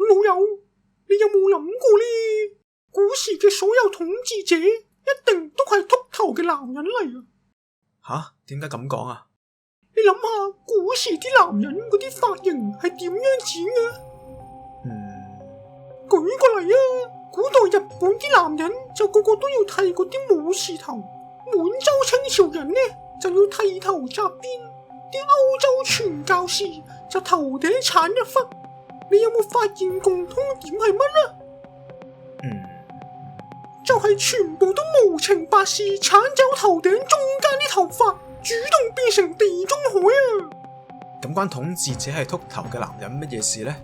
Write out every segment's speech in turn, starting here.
老友，你有冇諗過呢？古時嘅所有統治者一定都係禿頭嘅男人嚟啊！吓？點解咁講啊？你諗下，古時啲男人嗰啲髮型係點樣剪嘅？舉個例啊，古代日本啲男人就個個都要剃嗰啲武士頭，滿洲清朝人呢就要剃頭紮辮，啲歐洲傳教士就頭頂鏟一忽。你有冇發現共通點係乜呢？就係全部都無情白事鏟走頭頂中間啲頭髮，主動變成地中海啊！咁關統治者係禿頭嘅男人乜嘢事呢？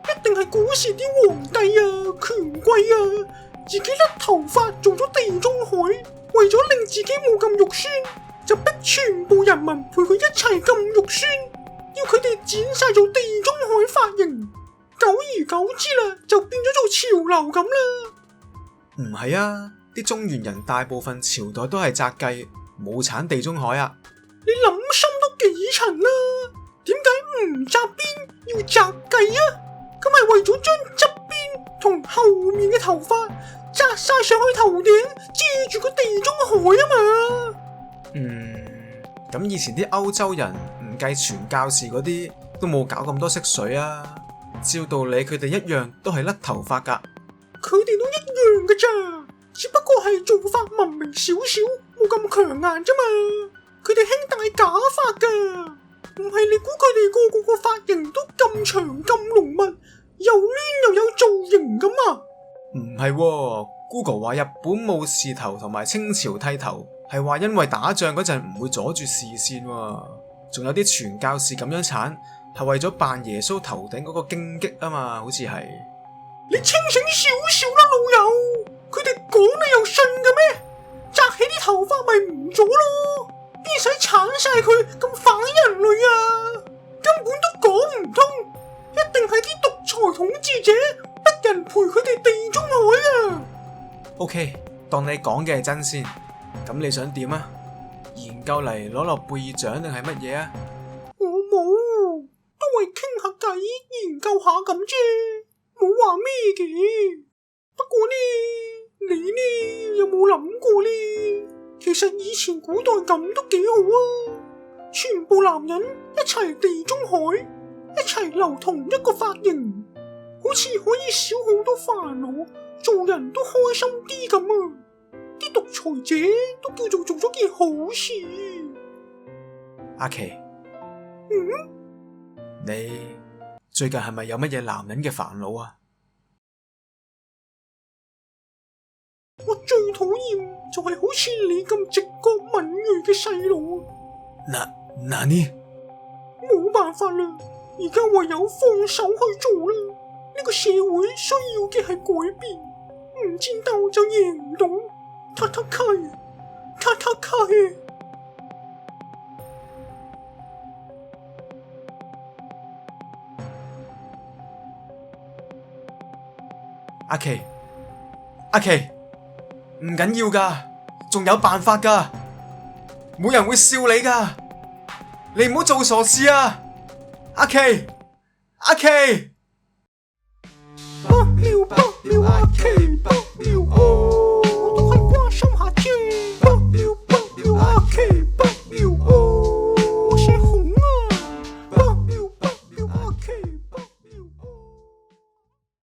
一定係古時啲皇帝啊、權貴啊，自己甩頭髮做咗地中海，為咗令自己冇咁肉酸，就逼全部人民陪佢一齊咁肉酸，要佢哋剪晒做地中海髮型。久而久之啦，就變咗做潮流咁啦。唔係啊，啲中原人大部分朝代都係紮髻，冇鏟地中海啊。你諗深都幾層啦，點解唔紮辮要紮髻啊？咁係為咗將側邊同後面嘅頭髮紮晒上去頭頂，遮住個地中海啊嘛。咁以前啲歐洲人唔計傳教士嗰啲，都冇搞咁多色水啊。照道理佢哋一樣都係甩頭髮噶。佢哋都一樣噶咋，只不過係做法文明少少，冇咁強硬啫嘛。佢哋興戴假髮噶，唔係你估佢哋個髮型都咁長咁濃密，又攣又有造型咁啊？唔係喎，Google 話日本武士頭同埋清朝剃頭係話因為打仗嗰陣唔會阻住視線喎，仲有啲傳教士咁樣鏟係為咗扮耶穌頭頂嗰個荊棘啊嘛，好似係。你清醒少少啦，老友，佢哋講你又信嘅咩？紮起啲頭髮咪唔咗咯，邊使鏟晒佢咁反人類啊？根本都講唔通，一定係啲獨裁統治者逼人陪佢哋地中海啊。OK， 當你講嘅係真先，咁你想點啊？研究嚟攞諾貝爾獎定係乜嘢啊？我冇，都係傾下偈，研究下咁啫。冇話咩嘅，不過呢，你呢有冇諗過呢？其實以前古代咁都幾好啊，全部男人一齊地中海，一齊留同一個髮型，好似可以少好多煩惱，做人都開心啲咁啊！啲獨裁者都叫做做咗件好事。阿琪，你最近係咪有乜嘢男人嘅煩惱啊？我最討厭就係好似你咁直覺敏銳嘅細路。嗱呢？冇辦法啦，而家唯有放手去做啦。呢個社會需要嘅係改變，唔戰鬥就贏唔到。塔塔卡，塔塔卡。阿琪，唔緊要噶，仲有辦法噶，冇人會笑你噶，你唔好做傻事啊！阿琪，不了阿琪，不了我。